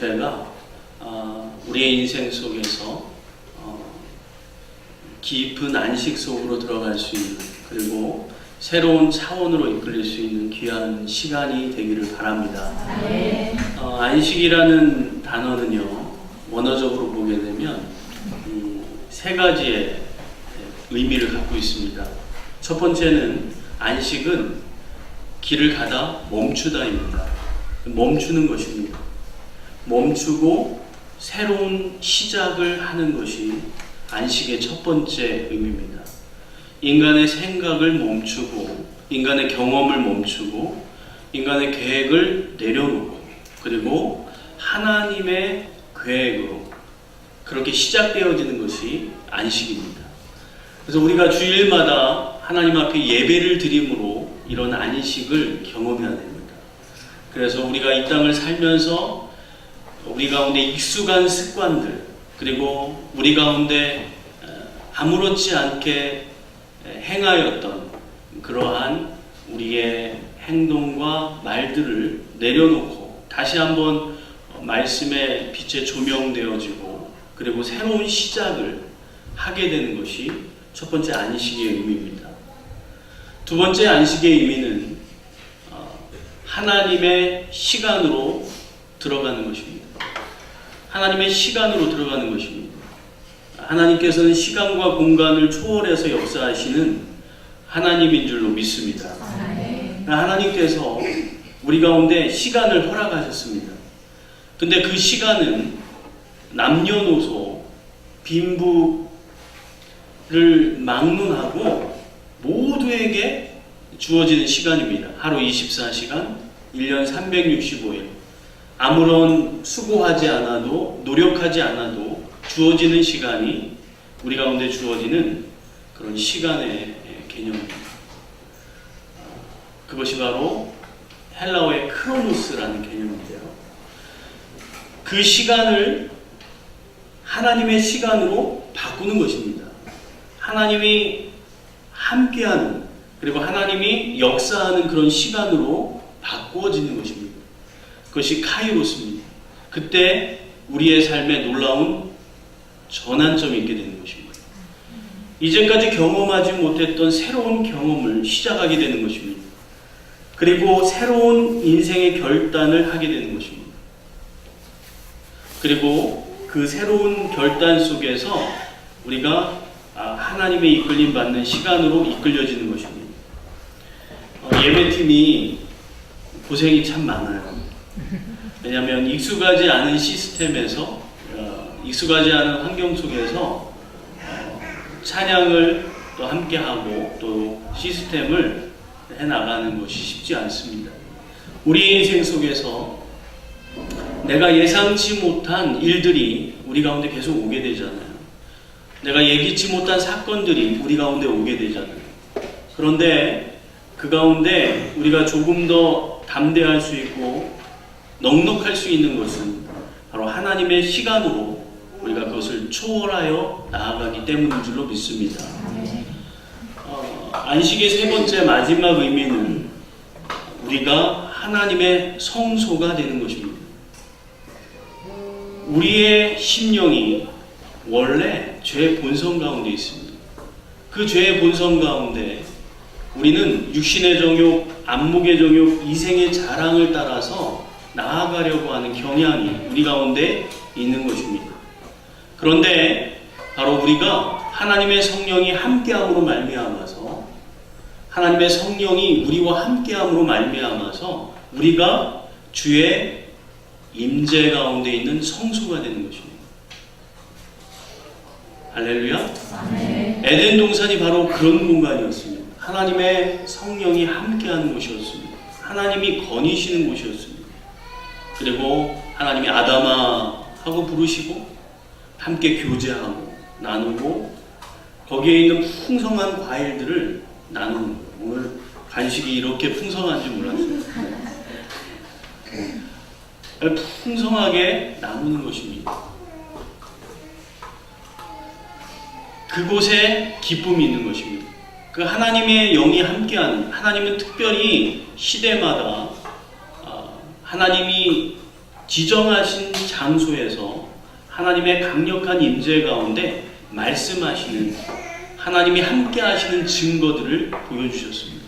은퇴가 우리의 인생 속에서 깊은 안식 속으로 들어갈 수 있는, 그리고 새로운 차원으로 이끌릴 수 있는 귀한 시간이 되기를 바랍니다. 안식이라는 단어는요, 원어적으로 보게 되면 세 가지의 의미를 갖고 있습니다. 첫 번째는, 안식은 길을 가다 멈추다입니다. 멈추는 것입니다. 멈추고 새로운 시작을 하는 것이 안식의 첫 번째 의미입니다. 인간의 생각을 멈추고, 인간의 경험을 멈추고, 인간의 계획을 내려놓고, 그리고 하나님의 계획으로 그렇게 시작되어지는 것이 안식입니다. 그래서 우리가 주일마다 하나님 앞에 예배를 드림으로 이런 안식을 경험해야 됩니다. 그래서 우리가 이 땅을 살면서 우리 가운데 익숙한 습관들, 그리고 우리 가운데 아무렇지 않게 행하였던 그러한 우리의 행동과 말들을 내려놓고 다시 한번 말씀의 빛에 조명되어지고, 그리고 새로운 시작을 하게 되는 것이 첫 번째 안식의 의미입니다. 두 번째 안식의 의미는 하나님의 시간으로 들어가는 것입니다. 하나님의 시간으로 들어가는 것입니다. 하나님께서는 시간과 공간을 초월해서 역사하시는 하나님인 줄로 믿습니다. 하나님께서 우리 가운데 시간을 허락하셨습니다. 근데 그 시간은 남녀노소, 빈부를 막론하고 모두에게 주어지는 시간입니다. 하루 24시간, 1년 365일. 아무런 수고하지 않아도, 노력하지 않아도 주어지는 시간이 우리 가운데 주어지는 그런 시간의 개념입니다. 그것이 바로 헬라어의 크로노스라는 개념인데요. 그 시간을 하나님의 시간으로 바꾸는 것입니다. 하나님이 함께하는, 그리고 하나님이 역사하는 그런 시간으로 바꾸어지는 것입니다. 그것이 카이로스입니다. 그때 우리의 삶에 놀라운 전환점이 있게 되는 것입니다. 이제까지 경험하지 못했던 새로운 경험을 시작하게 되는 것입니다. 그리고 새로운 인생의 결단을 하게 되는 것입니다. 그리고 그 새로운 결단 속에서 우리가 하나님의 이끌림 받는 시간으로 이끌려지는 것입니다. 예배팀이 고생이 참 많아요. 왜냐하면 익숙하지 않은 시스템에서, 익숙하지 않은 환경 속에서 찬양을 또 함께하고 또 시스템을 해나가는 것이 쉽지 않습니다. 우리의 인생 속에서 내가 예상치 못한 일들이 우리 가운데 계속 오게 되잖아요. 내가 예기치 못한 사건들이 우리 가운데 오게 되잖아요. 그런데 그 가운데 우리가 조금 더 담대할 수 있고 넉넉할 수 있는 것은 바로 하나님의 시간으로 우리가 그것을 초월하여 나아가기 때문인 줄로 믿습니다. 안식의 세 번째 마지막 의미는 우리가 하나님의 성소가 되는 것입니다. 우리의 심령이 원래 죄의 본성 가운데 있습니다. 그 죄의 본성 가운데 우리는 육신의 정욕, 안목의 정욕, 이생의 자랑을 따라서 나아가려고 하는 경향이 우리 가운데 있는 것입니다. 그런데 바로 우리가 하나님의 성령이 함께함으로 말미암아서, 하나님의 성령이 우리와 함께함으로 말미암아서 우리가 주의 임재 가운데 있는 성소가 되는 것입니다. 할렐루야. 아멘. 에덴 동산이 바로 그런 공간이었습니다. 하나님의 성령이 함께하는 곳이었습니다. 하나님이 거니시는 곳이었습니다. 그리고 하나님이 아담아 하고 부르시고 함께 교제하고 나누고 거기에 있는 풍성한 과일들을 나누는 거예요. 오늘 간식이 이렇게 풍성한지 몰랐어요. 풍성하게 나누는 것입니다. 그곳에 기쁨이 있는 것입니다. 그 하나님의 영이 함께하는, 하나님은 특별히 시대마다 하나님이 지정하신 장소에서 하나님의 강력한 임재 가운데 말씀하시는, 하나님이 함께 하시는 증거들을 보여주셨습니다.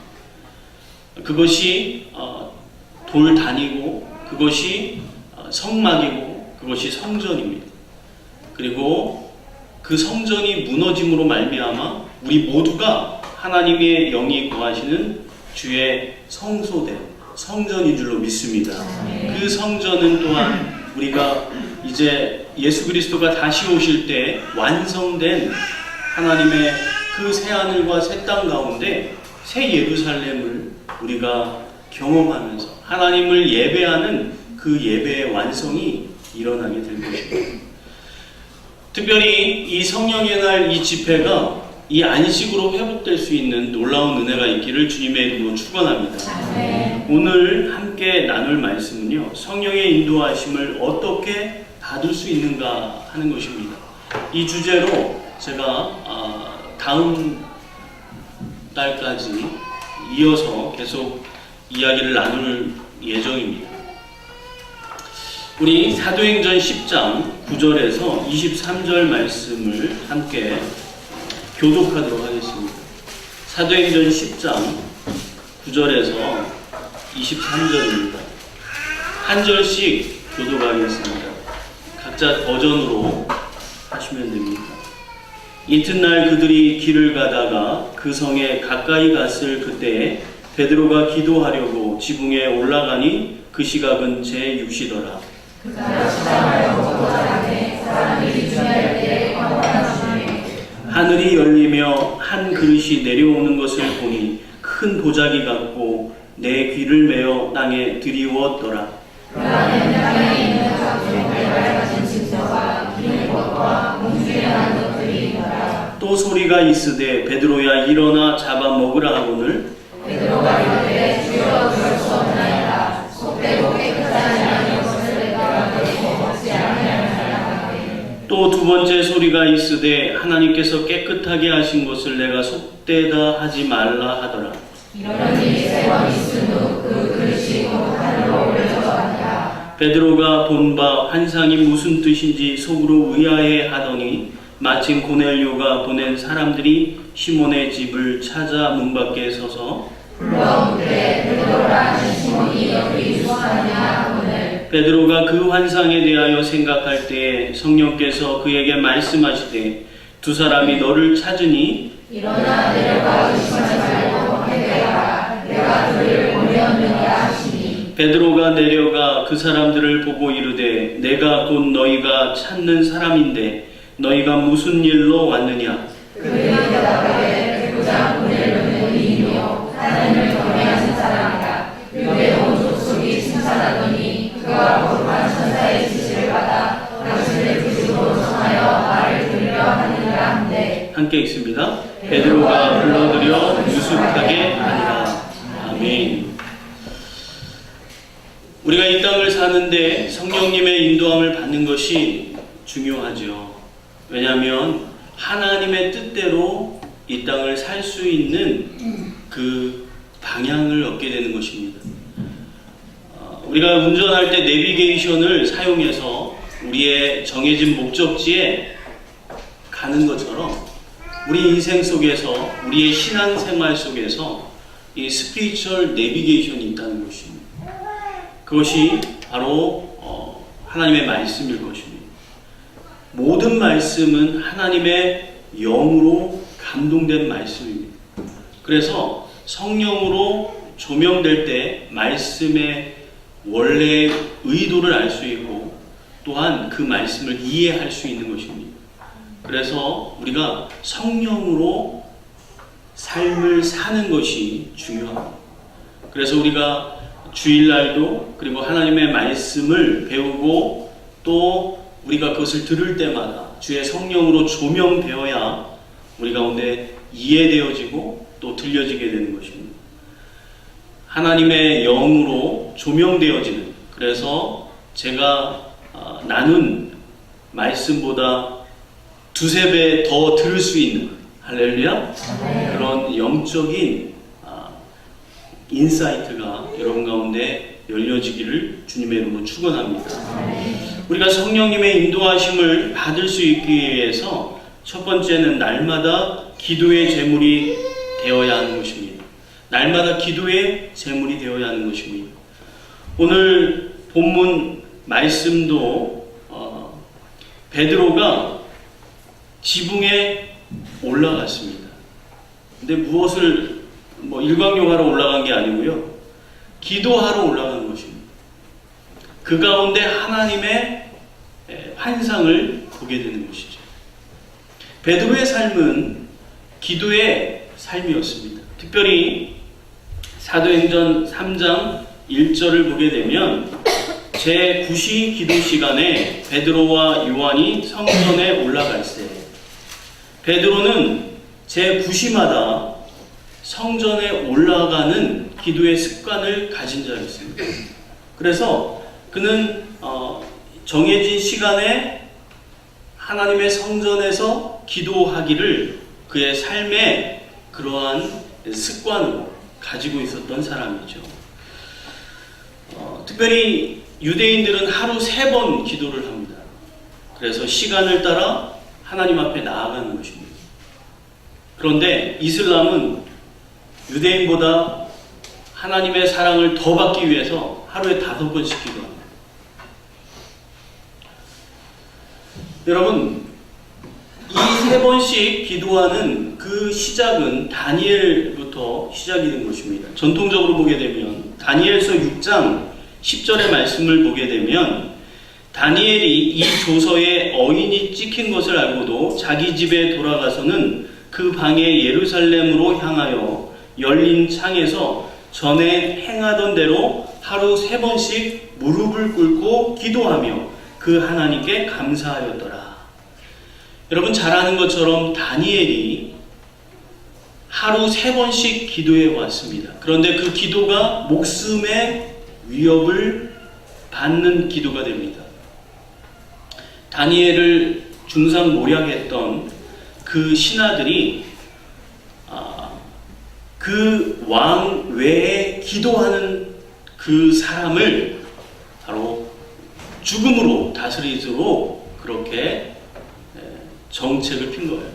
그것이 돌단이고, 그것이 성막이고, 그것이 성전입니다. 그리고 그 성전이 무너짐으로 말미암아 우리 모두가 하나님의 영이 거하시는 주의 성소된 성전인 줄로 믿습니다. 그 성전은 또한 우리가 이제 예수 그리스도가 다시 오실 때 완성된 하나님의 그 새하늘과 새 땅 가운데 새 예루살렘을 우리가 경험하면서 하나님을 예배하는 그 예배의 완성이 일어나게 될 것입니다. 특별히 이 성령의 날 이 집회가 이 안식으로 회복될 수 있는 놀라운 은혜가 있기를 주님의 이름으로 축원합니다. 오늘 함께 나눌 말씀은요, 성령의 인도하심을 어떻게 받을 수 있는가 하는 것입니다. 이 주제로 제가 다음 달까지 이어서 계속 이야기를 나눌 예정입니다. 우리 사도행전 10장 9절에서 23절 말씀을 함께 교독하도록 하겠습니다. 사도행전 10장 9절에서 23절입니다. 한 절씩 교독하겠습니다. 각자 버전으로 하시면 됩니다. 이튿날 그들이 길을 가다가 그 성에 가까이 갔을 그때에 베드로가 기도하려고 지붕에 올라가니 그 시각은 제6시더라. 하늘이 열리며 한 그릇이 내려오는 것을 보니 큰 도자기 같고 내 귀를 메어 땅에 들이우었더라. 또 소리가 있으되 베드로야 일어나 잡아 먹으라 하거늘 베드로가 이르되 주여 그럴 수 없나이다. 속되고 깨끗하지 아니한 것을 내가 결코 먹지 아니하리라. 또 두 번째 소리가 있으되 하나님께서 깨끗하게 하신 것을 내가 속되다 하지 말라 하더라. 이런 일이 세 번 있은 후 그 그릇이 하늘로 올려졌다. 베드로가 본 바 환상이 무슨 뜻인지 속으로 의아해 하더니 마침 고넬료가 보낸 사람들이 시몬의 집을 찾아 문 밖에 서서 불러오되 베드로라는 시몬이 여기 있사오냐 하거늘 베드로가 그 환상에 대하여 생각할 때에 성령께서 그에게 말씀하시되 두 사람이 너를 찾으니 일어나 내려가 의심하지 말고 회개하라. 내가 그를 보내었느냐 하시니 베드로가 내려가 그 사람들을 보고 이르되 내가 곧 너희가 찾는 사람인데 너희가 무슨 일로 왔느냐? 그들이 대답하되 백부장 고넬료는 이인이요 하나님을 경외하는 사람이라. 그의 온 족속이 칭찬하더니 그가 거룩한 천사의 지시를 받아 당신을 부주로 청하여 말을 들으려 하느니라 한데 함께 읽습니다. 베드로가 불러들여 유숙하게 하니라. 아멘. 우리가 이 땅을 사는데 성령님의 인도함을 받는 것이 중요하죠. 왜냐하면 하나님의 뜻대로 이 땅을 살 수 있는 그 방향을 얻게 되는 것입니다. 우리가 운전할 때 내비게이션을 사용해서 우리의 정해진 목적지에 가는 것처럼 우리 인생 속에서, 우리의 신앙생활 속에서 이 스피리추얼 내비게이션이 있다는 것입니다. 그것이 바로 하나님의 말씀일 것입니다. 모든 말씀은 하나님의 영으로 감동된 말씀입니다. 그래서 성령으로 조명될 때 말씀의 원래의 의도를 알 수 있고 또한 그 말씀을 이해할 수 있는 것입니다. 그래서 우리가 성령으로 삶을 사는 것이 중요합니다. 그래서 우리가 주일날도 그리고 하나님의 말씀을 배우고 또 우리가 그것을 들을 때마다 주의 성령으로 조명되어야 우리 가운데 이해되어지고 또 들려지게 되는 것입니다. 하나님의 영으로 조명되어지는, 그래서 제가 나눈 말씀보다 두세 배 더 들을 수 있는, 할렐루야, 그런 영적인 인사이트가 여러분 가운데 열려지기를 주님의 이름으로 축원합니다. 우리가 성령님의 인도하심을 받을 수 있기 위해서 첫 번째는 날마다 기도의 제물이 되어야 하는 것입니다. 날마다 기도의 제물이 되어야 하는 것입니다. 오늘 본문 말씀도 베드로가 지붕에 올라갔습니다. 근데 무엇을 일광욕하러 올라간 게 아니고요. 기도하러 올라간 것입니다. 그 가운데 하나님의 환상을 보게 되는 것이죠. 베드로의 삶은 기도의 삶이었습니다. 특별히 사도행전 3장 1절을 보게 되면 제9시 기도 시간에 베드로와 요한이 성전에 올라갈 때 베드로는 제9시마다 성전에 올라가는 기도의 습관을 가진 자였습니다. 그래서 그는 정해진 시간에 하나님의 성전에서 기도하기를 그의 삶의 그러한 습관으로 가지고 있었던 사람이죠. 특별히 유대인들은 하루 3번 기도를 합니다. 그래서 시간을 따라 하나님 앞에 나아가는 것입니다. 그런데 이슬람은 유대인보다 하나님의 사랑을 더 받기 위해서 하루에 5번씩 기도합니다. 여러분, 이 3번씩 기도하는 그 시작은 다니엘부터 시작이 된 것입니다. 전통적으로 보게 되면 다니엘서 6장 10절의 말씀을 보게 되면 다니엘이 이 조서에 어인이 찍힌 것을 알고도 자기 집에 돌아가서는 그 방에 예루살렘으로 향하여 열린 창에서 전에 행하던 대로 하루 3번씩 무릎을 꿇고 기도하며 그 하나님께 감사하였더라. 여러분 잘 아는 것처럼 다니엘이 하루 3번씩 기도해 왔습니다. 그런데 그 기도가 목숨의 위협을 받는 기도가 됩니다. 다니엘을 중상모략했던 그 신하들이 그 왕 외에 기도하는 그 사람을 바로 죽음으로 다스리도록 그렇게 정책을 핀 거예요.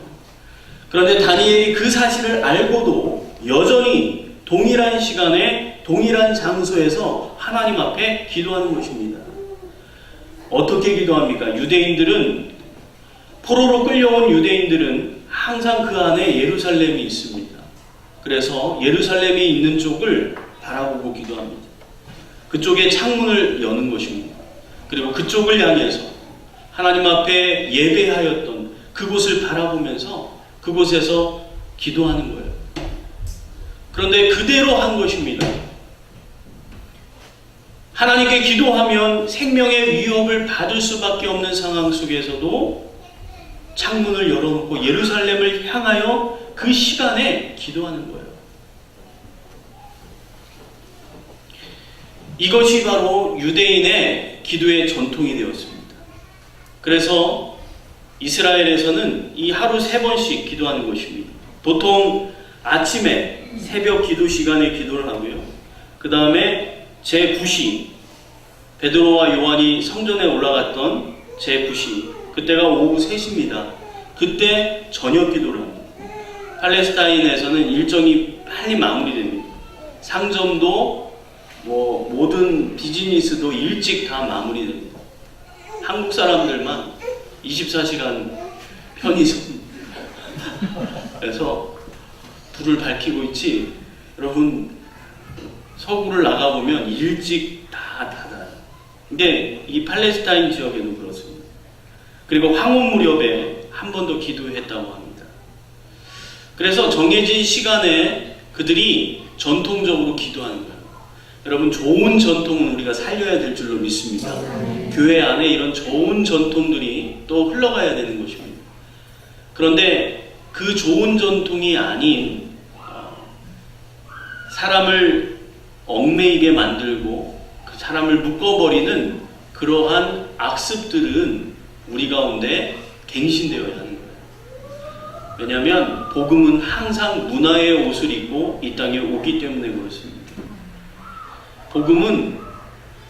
그런데 다니엘이 그 사실을 알고도 여전히 동일한 시간에 동일한 장소에서 하나님 앞에 기도하는 것입니다. 어떻게 기도합니까? 유대인들은 포로로 끌려온 유대인들은 항상 그 안에 예루살렘이 있습니다. 그래서 예루살렘이 있는 쪽을 바라보고 기도합니다. 그쪽에 창문을 여는 것입니다. 그리고 그쪽을 향해서 하나님 앞에 예배하였던 그곳을 바라보면서 그곳에서 기도하는 거예요. 그런데 그대로 한 것입니다. 하나님께 기도하면 생명의 위협을 받을 수밖에 없는 상황 속에서도 창문을 열어놓고 예루살렘을 향하여 그 시간에 기도하는 거예요. 이것이 바로 유대인의 기도의 전통이 되었습니다. 그래서 이스라엘에서는 이 하루 3번씩 기도하는 것입니다. 보통 아침에 새벽 기도 시간에 기도를 하고요. 그 다음에 제9시 베드로와 요한이 성전에 올라갔던 제9시 그때가 오후 3시입니다. 그때 저녁 기도를 합니다. 팔레스타인에서는 일정이 빨리 마무리됩니다. 상점도 모든 비즈니스도 일찍 다 마무리됩니다. 한국 사람들만 24시간 편의점 그래서 불을 밝히고 있지 여러분 서구를 나가보면 일찍 다 닫아요. 근데 이 팔레스타인 지역에도 그렇습니다. 그리고 황혼 무렵에 한 번 더 기도했다고 합니다. 그래서 정해진 시간에 그들이 전통적으로 기도하는 거예요. 여러분 좋은 전통은 우리가 살려야 될 줄로 믿습니다. 교회 안에 이런 좋은 전통들이 또 흘러가야 되는 것입니다. 그런데 그 좋은 전통이 아닌 사람을 얽매이게 만들고 그 사람을 묶어버리는 그러한 악습들은 우리 가운데 갱신되어야 하는 거예요. 왜냐하면 복음은 항상 문화의 옷을 입고 이 땅에 오기 때문에 그렇습니다. 복음은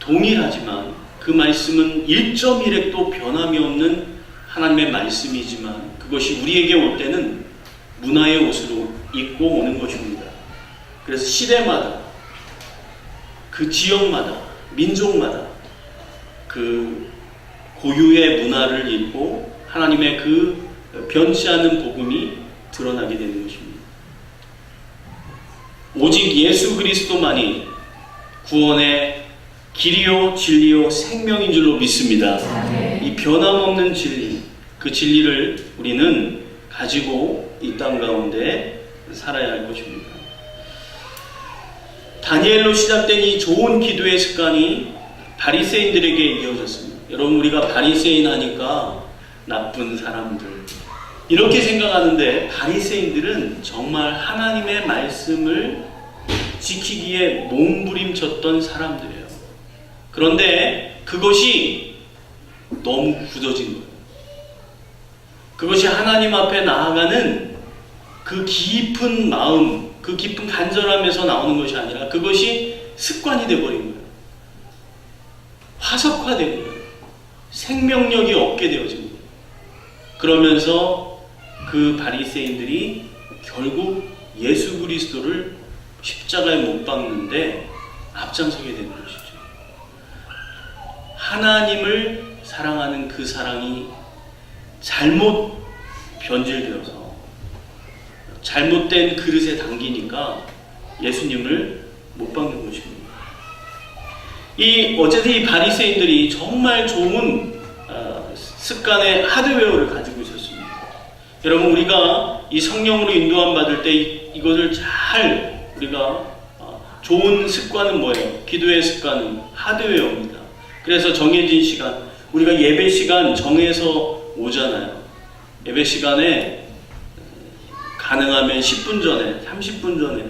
동일하지만 그 말씀은 1.1획도 변함이 없는 하나님의 말씀이지만 그것이 우리에게 올 때는 문화의 옷으로 입고 오는 것입니다. 그래서 시대마다 그 지역마다 민족마다 그 고유의 문화를 입고 하나님의 그 변치 않는 복음이 드러나게 되는 것입니다. 오직 예수 그리스도만이 구원의 길이요 진리요 생명인 줄로 믿습니다. 이 변함없는 진리, 그 진리를 우리는 가지고 이 땅 가운데 살아야 할 것입니다. 다니엘로 시작된 이 좋은 기도의 습관이 바리새인들에게 이어졌습니다. 여러분, 우리가 바리새인 하니까 나쁜 사람들 이렇게 생각하는데 바리새인들은 정말 하나님의 말씀을 지키기에 몸부림쳤던 사람들이에요. 그런데 그것이 너무 굳어진 거예요. 그것이 하나님 앞에 나아가는 그 깊은 마음, 그 깊은 간절함에서 나오는 것이 아니라 그것이 습관이 되어버린 거예요. 화석화된 거예요. 생명력이 없게 되어진 거예요. 그러면서 그 바리새인들이 결국 예수 그리스도를 십자가에 못 박는데 앞장서게 되는 것이죠. 하나님을 사랑하는 그 사랑이 잘못 변질되어서 잘못된 그릇에 담기니까 예수님을 못 박는 것입니다. 어쨌든 이 바리새인들이 정말 좋은 습관의 하드웨어를 가지고 있었습니다. 여러분, 우리가 이 성령으로 인도함 받을 때 이것을 잘 우리가 좋은 습관은 뭐예요? 기도의 습관은 하드웨어입니다. 그래서 정해진 시간, 우리가 예배 시간 정해서 오잖아요. 예배 시간에 가능하면 10분 전에, 30분 전에,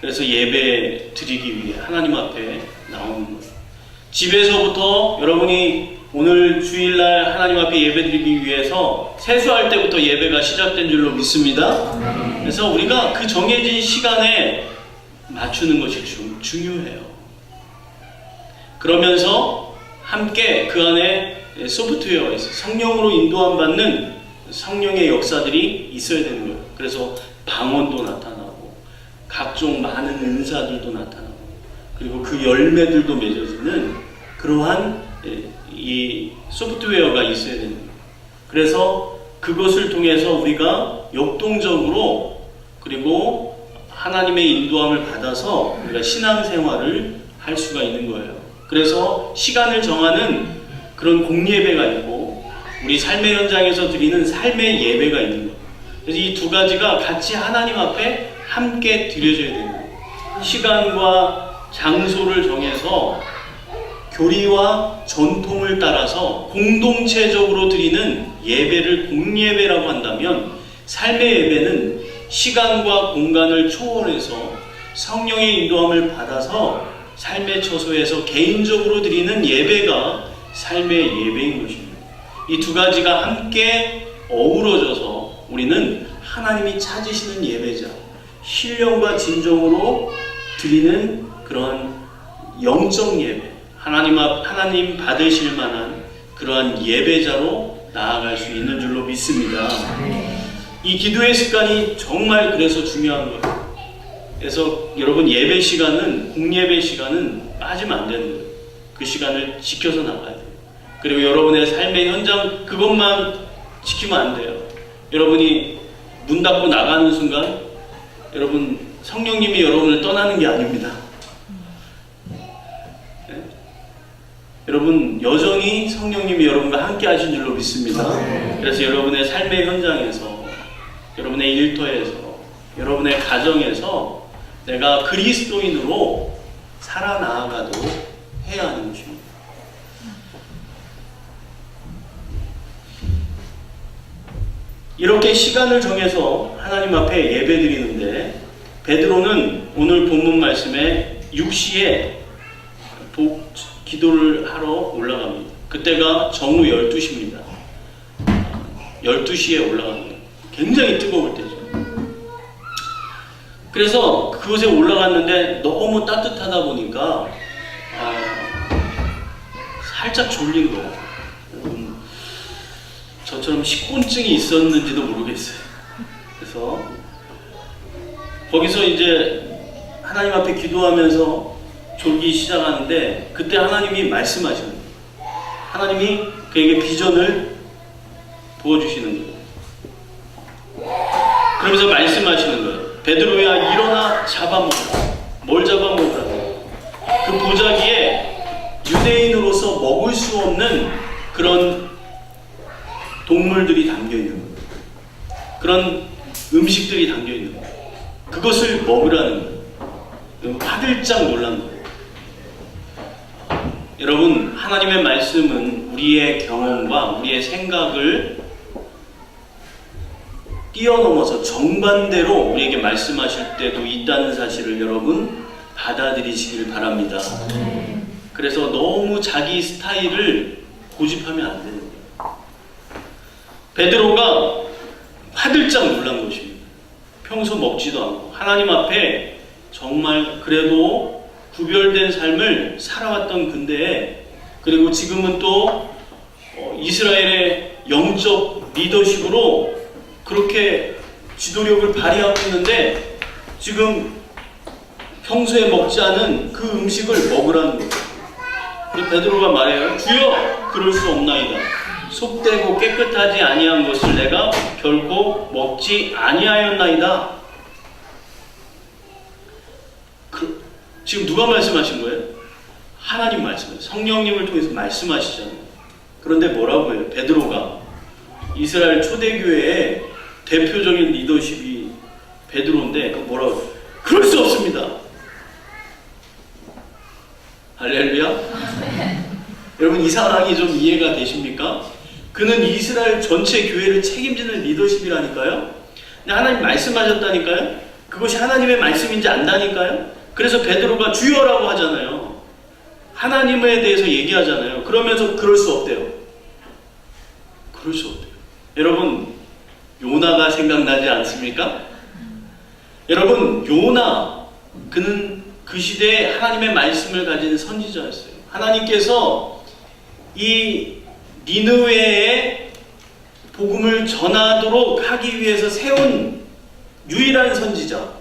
그래서 예배 드리기 위해 하나님 앞에 나오는 거예요. 집에서부터 여러분이 오늘 주일날 하나님 앞에 예배 드리기 위해서 세수할 때부터 예배가 시작된 줄로 믿습니다. 그래서 우리가 그 정해진 시간에 맞추는 것이 중요해요. 그러면서 함께 그 안에 소프트웨어가 있어요. 성령으로 인도함 받는 성령의 역사들이 있어야 되는 거예요. 그래서 방언도 나타나고 각종 많은 은사들도 나타나고 그리고 그 열매들도 맺어지는 그러한 이 소프트웨어가 있어야 되는 거예요. 그래서 그것을 통해서 우리가 역동적으로 그리고 하나님의 인도함을 받아서 우리가 신앙생활을 할 수가 있는 거예요. 그래서 시간을 정하는 그런 공예배가 있고 우리 삶의 현장에서 드리는 삶의 예배가 있는 거예요. 그래서 이 두 가지가 같이 하나님 앞에 함께 드려져야 되는 거예요. 시간과 장소를 정해서 교리와 전통을 따라서 공동체적으로 드리는 예배를 공예배라고 한다면 삶의 예배는 시간과 공간을 초월해서 성령의 인도함을 받아서 삶의 처소에서 개인적으로 드리는 예배가 삶의 예배인 것입니다. 이 두 가지가 함께 어우러져서 우리는 하나님이 찾으시는 예배자, 신령과 진정으로 드리는 그런 영적 예배, 하나님 받으실 만한 그러한 예배자로 나아갈 수 있는 줄로 믿습니다. 이 기도의 습관이 정말 그래서 중요한 거예요. 그래서 여러분 예배 시간은, 공예배 시간은 빠지면 안 되는 거예요. 그 시간을 지켜서 나가야 돼요. 그리고 여러분의 삶의 현장 그것만 지키면 안 돼요. 여러분이 문 닫고 나가는 순간 여러분 성령님이 여러분을 떠나는 게 아닙니다. 네? 여러분 여전히 성령님이 여러분과 함께 하신 줄로 믿습니다. 그래서 여러분의 삶의 현장에서, 여러분의 일터에서, 여러분의 가정에서 내가 그리스도인으로 살아나아가도 해야 하는 것입니다. 이렇게 시간을 정해서 하나님 앞에 예배 드리는데 베드로는 오늘 본문 말씀에 6시에 기도를 하러 올라갑니다. 그때가 정오 12시입니다. 12시에 올라갑니다. 굉장히 뜨거울 때죠. 그래서 그곳에 올라갔는데 너무 따뜻하다 보니까 살짝 졸린 거예요. 저처럼 식곤증이 있었는지도 모르겠어요. 그래서 거기서 이제 하나님 앞에 기도하면서 졸기 시작하는데 그때 하나님이 말씀하시는 거예요. 하나님이 그에게 비전을 부어주시는 거예요. 그러면서 말씀하시는 거예요. 베드로야 일어나 잡아먹으라. 뭘 잡아먹으라? 그 보자기에 유대인으로서 먹을 수 없는 그런 동물들이 담겨있는 거예요. 그런 음식들이 담겨있는 거예요. 그것을 먹으라는 거예요. 화들짝 놀란 거예요. 여러분, 하나님의 말씀은 우리의 경험과 우리의 생각을 뛰어넘어서 정반대로 우리에게 말씀하실 때도 있다는 사실을 여러분 받아들이시길 바랍니다. 그래서 너무 자기 스타일을 고집하면 안 되는 거예요. 베드로가 화들짝 놀란 것입니다. 평소 먹지도 않고 하나님 앞에 정말 그래도 구별된 삶을 살아왔던 근대에, 그리고 지금은 또 이스라엘의 영적 리더십으로 그렇게 지도력을 발휘하고 있는데 지금 평소에 먹지 않은 그 음식을 먹으라는 거예요. 그래서 베드로가 말해요. 주여, 그럴 수 없나이다. 속되고 깨끗하지 아니한 것을 내가 결코 먹지 아니하였나이다. 지금 누가 말씀하신 거예요? 하나님 말씀이에요. 성령님을 통해서 말씀하시잖아요. 그런데 뭐라고 해요? 베드로가 이스라엘 초대교회의 대표적인 리더십이 베드로인데 뭐라고 해요? 그럴 수 없습니다. 할렐루야. 여러분, 이 사랑이 좀 이해가 되십니까? 그는 이스라엘 전체 교회를 책임지는 리더십이라니까요. 근데 하나님 말씀하셨다니까요. 그것이 하나님의 말씀인지 안다니까요. 그래서 베드로가 주여라고 하잖아요. 하나님에 대해서 얘기하잖아요. 그러면서 그럴 수 없대요. 그럴 수 없대요. 여러분, 요나가 생각나지 않습니까? 여러분, 요나, 그는 그 시대에 하나님의 말씀을 가진 선지자였어요. 하나님께서 이 니느웨에 복음을 전하도록 하기 위해서 세운 유일한 선지자,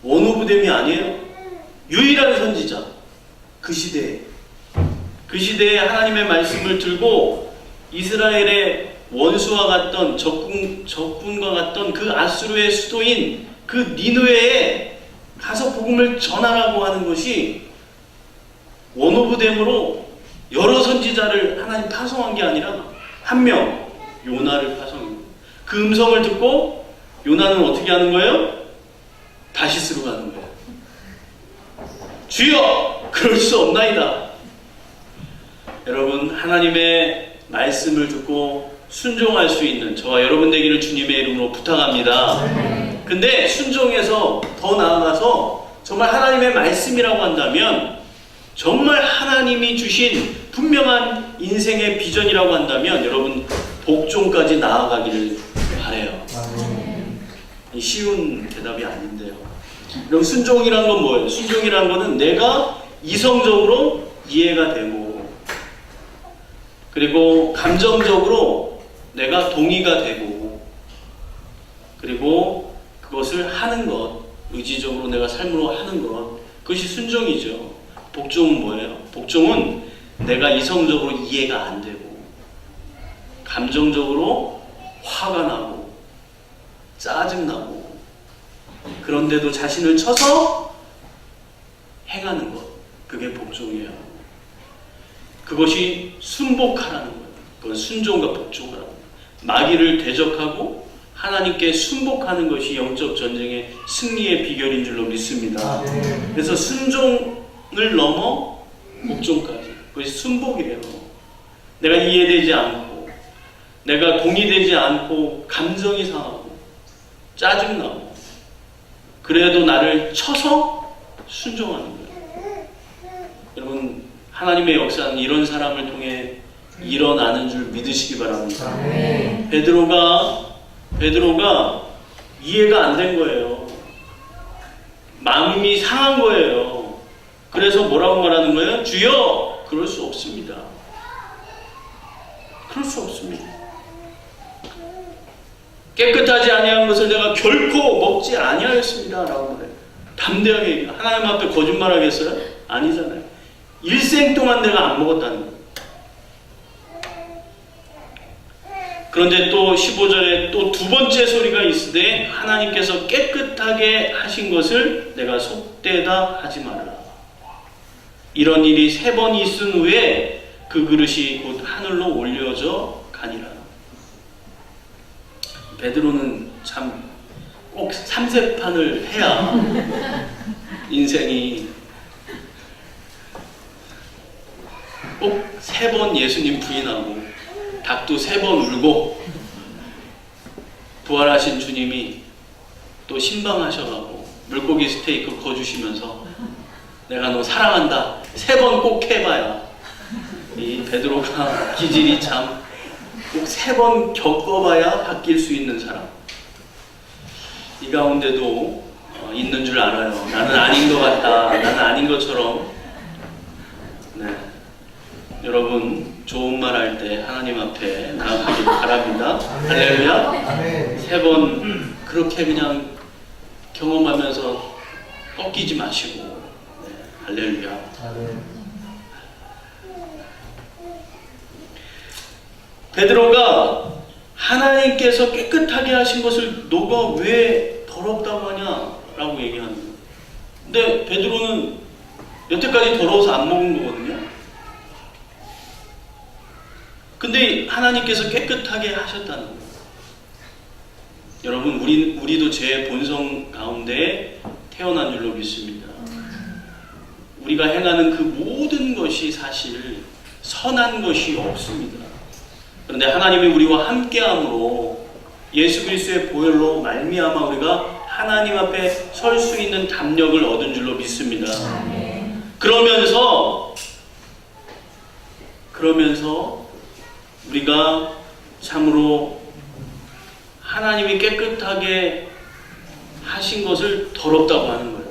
원오브댐이 아니에요. 유일한 선지자. 그 시대에 하나님의 말씀을 들고 이스라엘의 원수와 같던 적군과 같던 그 아수르의 수도인 그 니느웨에 가서 복음을 전하라고 하는 것이 원오브댐으로 여러 선지자를 하나님 파송한 게 아니라 한 명, 요나를 파송한 거예요. 그 음성을 듣고 요나는 어떻게 하는 거예요? 다시스로 가는 거예요. 주여, 그럴 수 없나이다. 여러분, 하나님의 말씀을 듣고 순종할 수 있는 저와 여러분 되기를 주님의 이름으로 부탁합니다. 근데 순종해서 더 나아가서 정말 하나님의 말씀이라고 한다면, 정말 하나님이 주신 분명한 인생의 비전이라고 한다면 여러분 복종까지 나아가기를 바라요. 쉬운 대답이 아닌데요. 그럼 순종이란 건 뭐예요? 순종이란 거는 내가 이성적으로 이해가 되고, 그리고 감정적으로 내가 동의가 되고, 그리고 그것을 하는 것, 의지적으로 내가 삶으로 하는 것, 그것이 순종이죠. 복종은 뭐예요? 복종은 내가 이성적으로 이해가 안 되고, 감정적으로 화가 나고, 짜증나고, 그런데도 자신을 쳐서 행하는 것, 그게 복종이에요. 그것이 순복하라는 거예요. 그건 순종과 복종하라는 거예요. 마귀를 대적하고 하나님께 순복하는 것이 영적 전쟁의 승리의 비결인 줄로 믿습니다. 그래서 순종을 넘어 복종까지, 그것이 순복이래요. 내가 이해되지 않고, 내가 동의되지 않고, 감정이 상하고 짜증나고, 그래도 나를 쳐서 순종하는 거예요. 여러분, 하나님의 역사는 이런 사람을 통해 일어나는 줄 믿으시기 바랍니다. 베드로가 이해가 안 된 거예요. 마음이 상한 거예요. 그래서 뭐라고 말하는 거예요? 주여, 그럴 수 없습니다. 그럴 수 없습니다. 깨끗하지 아니한 것을 내가 결코 먹지 아니하였습니다 라고 말해요. 담대하게 얘기해요. 하나님 앞에 거짓말하겠어요? 아니잖아요. 일생 동안 내가 안 먹었다는 거예요. 그런데 또 15절에 또 두 번째 소리가 있으되 하나님께서 깨끗하게 하신 것을 내가 속되다 하지 말라. 이런 일이 3번 있은 후에 그 그릇이 곧 하늘로 올려져 가니라. 베드로는 참 꼭 3세판을 해야 인생이 꼭 3번 예수님 부인하고 닭도 3번 울고 부활하신 주님이 또 신방하셔가고 물고기 스테이크 거주시면서 내가 너 사랑한다 3번 꼭 해봐야 이 베드로가 기질이 참 꼭 3번 겪어봐야 바뀔 수 있는 사람. 이 가운데도 있는 줄 알아요. 나는 아닌 것 같다. 나는 아닌 것처럼. 네. 여러분 좋은 말 할 때 하나님 앞에 나아가길 바랍니다. 할렐루야. 3번 그렇게 그냥 경험하면서 꺾이지 마시고. 네. 할렐루야. 베드로가 하나님께서 깨끗하게 하신 것을 너가 왜 더럽다고 하냐 라고 얘기하는 거예요. 근데 베드로는 여태까지 더러워서 안 먹은 거거든요. 근데 하나님께서 깨끗하게 하셨다는 거예요. 여러분 우리도 제 본성 가운데 태어난 줄로 믿습니다. 우리가 행하는 그 모든 것이 사실 선한 것이 없습니다. 그런데 하나님이 우리와 함께함으로 예수 그리스도의 보혈로 말미암아 우리가 하나님 앞에 설 수 있는 담력을 얻은 줄로 믿습니다. 그러면서 우리가 참으로 하나님이 깨끗하게 하신 것을 더럽다고 하는 거예요.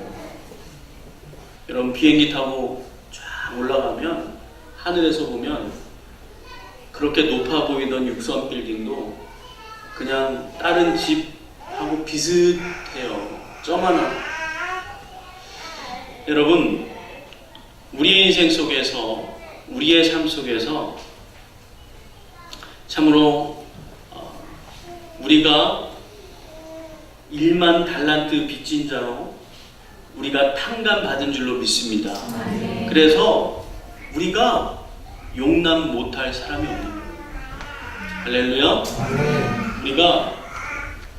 여러분 비행기 타고 쫙 올라가면 하늘에서 보면 그렇게 높아 보이던 6선 빌딩도 그냥 다른 집하고 비슷해요. 점 하나. 여러분 우리의 인생 속에서 우리의 삶 속에서 참으로 우리가 1만 달란트 빚진 자로 우리가 탕감 받은 줄로 믿습니다. 그래서 우리가 용납 못할 사람이 없는 거예요. 할렐루야. 우리가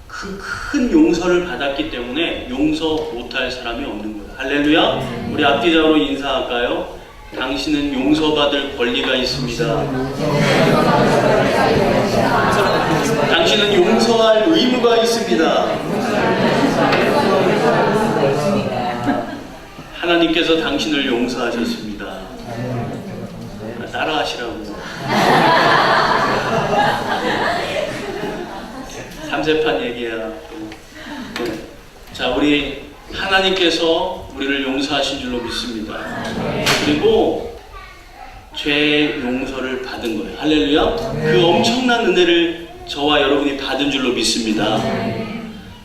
그 큰 용서를 받았기 때문에 용서 못할 사람이 없는 거예요. 할렐루야. 우리 앞뒤자로 인사할까요? 당신은 용서받을 권리가 있습니다. 당신은 용서할 의무가 있습니다. 하나님께서 당신을 용서하셨습니다. 따라하시라고. 3세판 얘기야. 자, 우리 하나님께서 우리를 용서하신 줄로 믿습니다. 그리고 죄 용서를 받은 거예요. 할렐루야. 그 엄청난 은혜를 저와 여러분이 받은 줄로 믿습니다.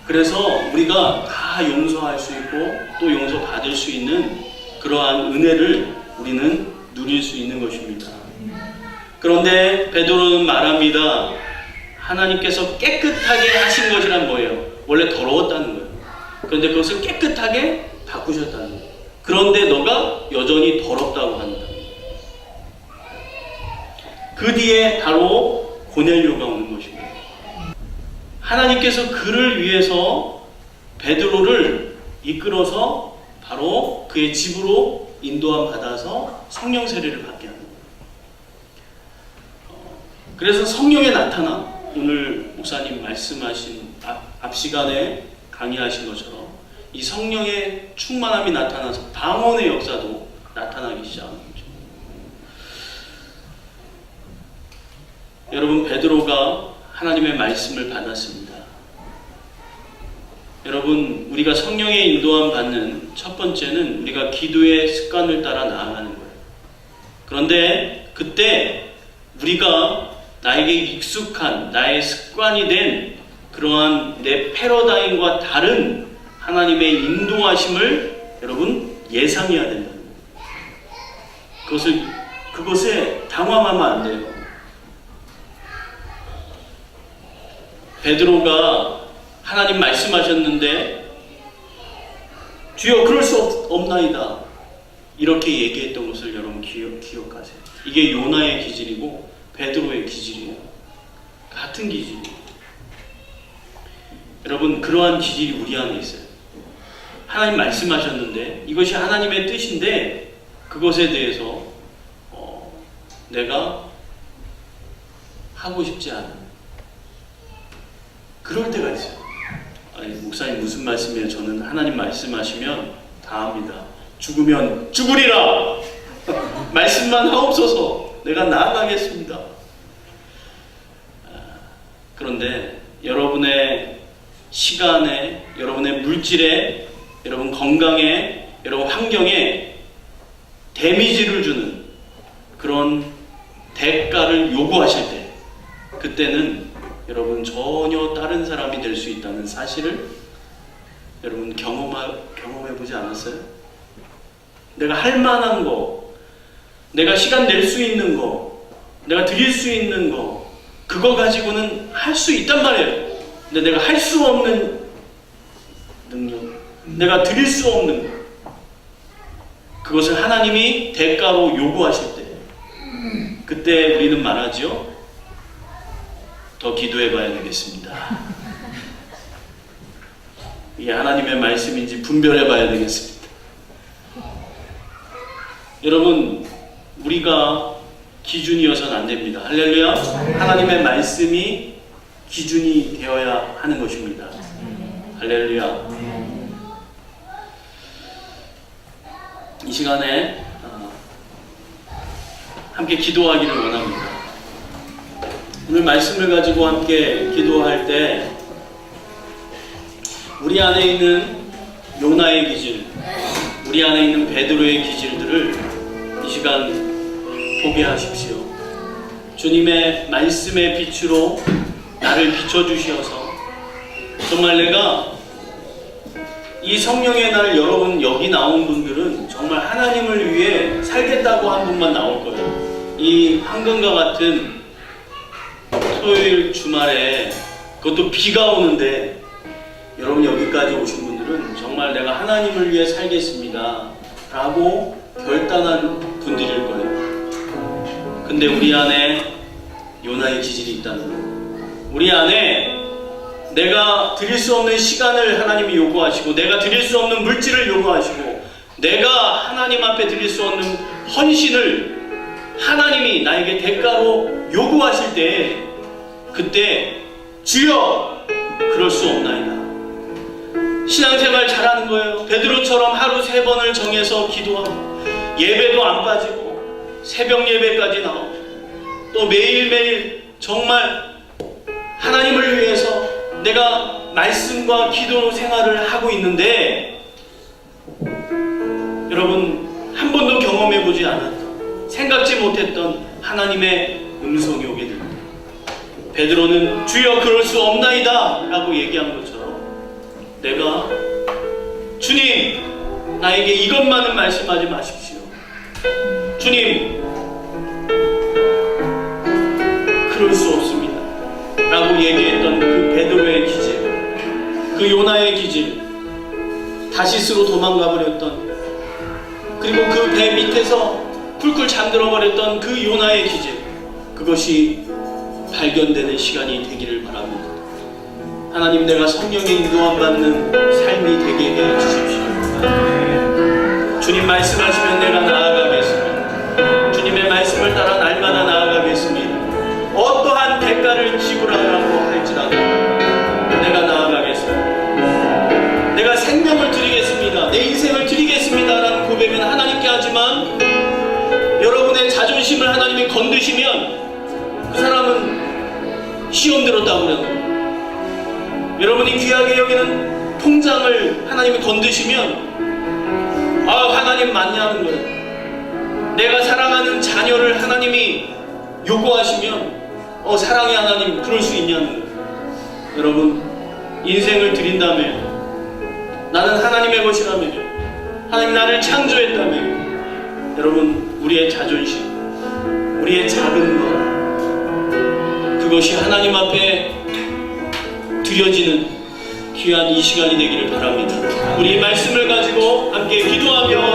그래서 우리가 다 용서할 수 있고 또 용서받을 수 있는 그러한 은혜를 우리는 누릴 수 있는 것입니다. 그런데 베드로는 말합니다. 하나님께서 깨끗하게 하신 것이란 뭐예요? 원래 더러웠다는 거예요. 그런데 그것을 깨끗하게 바꾸셨다는 거예요. 그런데 너가 여전히 더럽다고 한다. 그 뒤에 바로 고넬료가 오는 것입니다. 하나님께서 그를 위해서 베드로를 이끌어서 바로 그의 집으로 인도함 받아서 성령 세례를 받게 하는 거예요. 그래서 성령의 나타남, 오늘 목사님 말씀하신 앞 시간에 강의하신 것처럼 이 성령의 충만함이 나타나서 방언의 역사도 나타나기 시작한 거죠. 여러분 베드로가 하나님의 말씀을 받았습니다. 여러분 우리가 성령의 인도함 받는 첫 번째는 우리가 기도의 습관을 따라 나아가는 거예요. 그런데 그때 우리가 나에게 익숙한 나의 습관이 된 그러한 내 패러다임과 다른 하나님의 인도하심을 여러분 예상해야 된다는 거예요. 그것에 당황하면 안 돼요. 베드로가 하나님 말씀하셨는데 주여 그럴 수 없나이다 이렇게 얘기했던 것을 여러분 기억하세요. 이게 요나의 기질이고 베드로의 기질이에요. 같은 기질이에요. 여러분 그러한 기질이 우리 안에 있어요. 하나님 말씀하셨는데 이것이 하나님의 뜻인데 그것에 대해서 내가 하고 싶지 않은 그럴 때가 있어요. 아니, 목사님 무슨 말씀이에요? 저는 하나님 말씀하시면 다 합니다. 죽으면 죽으리라. 말씀만 하옵소서. 내가 나아가겠습니다. 그런데 여러분의 시간에, 여러분의 물질에, 여러분 건강에, 여러분 환경에 데미지를 주는 그런 대가를 요구하실 때 그때는 여러분 전혀 다른 사람이 될 수 있다는 사실을 여러분 경험해보지 않았어요? 내가 할 만한 거, 내가 시간 낼 수 있는 거, 내가 드릴 수 있는 거, 그거 가지고는 할 수 있단 말이에요. 근데 내가 할 수 없는 능력, 내가 드릴 수 없는 거, 그것을 하나님이 대가로 요구하실 때 그때 우리는 말하죠. 더 기도해 봐야 되겠습니다. 이게 하나님의 말씀인지 분별해 봐야 되겠습니다. 여러분, 우리가 기준이어서는 안 됩니다. 할렐루야. 하나님의 말씀이 기준이 되어야 하는 것입니다. 할렐루야. 이 시간에 함께 기도하기를 원합니다. 오늘 말씀을 가지고 함께 기도할 때 우리 안에 있는 요나의 기질, 우리 안에 있는 베드로의 기질들을 이 시간 보게 하십시오. 주님의 말씀의 빛으로 나를 비춰주시어서 정말 내가 이 성령의 날 여러분 여기 나온 분들은 정말 하나님을 위해 살겠다고 한 분만 나올 거예요. 이 황금과 같은 토요일 주말에 그것도 비가 오는데 여러분 여기까지 오신 분들은 정말 내가 하나님을 위해 살겠습니다 라고 결단한 분들일 거예요. 근데 우리 안에 요나의 기질이 있다는 거예요. 우리 안에 내가 드릴 수 없는 시간을 하나님이 요구하시고 내가 드릴 수 없는 물질을 요구하시고 내가 하나님 앞에 드릴 수 없는 헌신을 하나님이 나에게 대가로 요구하실 때 그때 주여 그럴 수 없나이다. 신앙생활 잘하는 거예요. 베드로처럼 하루 3번을 정해서 기도하고 예배도 안 빠지고 새벽 예배까지 나오고 또 매일매일 정말 하나님을 위해서 내가 말씀과 기도 생활을 하고 있는데 여러분 한 번도 경험해보지 않았던 생각지 못했던 하나님의 음성이 오게 됩니다. 베드로는 주여 그럴 수 없나이다 라고 얘기한 것처럼 내가 주님 나에게 이것만은 말씀하지 마십시오. 주님 그럴 수 없습니다 라고 얘기했던 그 베드로의 기질, 그 요나의 기질, 다시스로 도망가 버렸던 그리고 그 배 밑에서 쿨쿨 잠들어 버렸던 그 요나의 기질, 그것이 발견되는 시간이 되기를 바랍니다. 하나님 내가 성령의 인도함 받는 삶이 되게 해 주십시오. 주님 말씀하시면 내가 나아가겠습니다. 주님의 말씀을 따라 날마다 나아가겠습니다. 어떠한 대가를 지불하라고 할지라도 내가 나아가겠습니다. 내가 생명을 드리겠습니다. 내 인생을 드리겠습니다 라는 고백은 하나님께 하지만 여러분의 자존심을 하나님이 건드시면 그 사람은 시험 들었다고 그러는 거예요. 여러분이 귀하게 여기는 통장을 하나님이 건드시면 하나님 맞냐는 거예요. 내가 사랑하는 자녀를 하나님이 요구하시면 사랑의 하나님 그럴 수 있냐는 거예요. 여러분, 인생을 드린다면, 나는 하나님의 것이라며, 하나님 나를 창조했다며, 여러분, 우리의 자존심, 우리의 작은 것, 그것이 하나님 앞에 드려지는 귀한 이 시간이 되기를 바랍니다. 우리 이 말씀을 가지고 함께 기도하며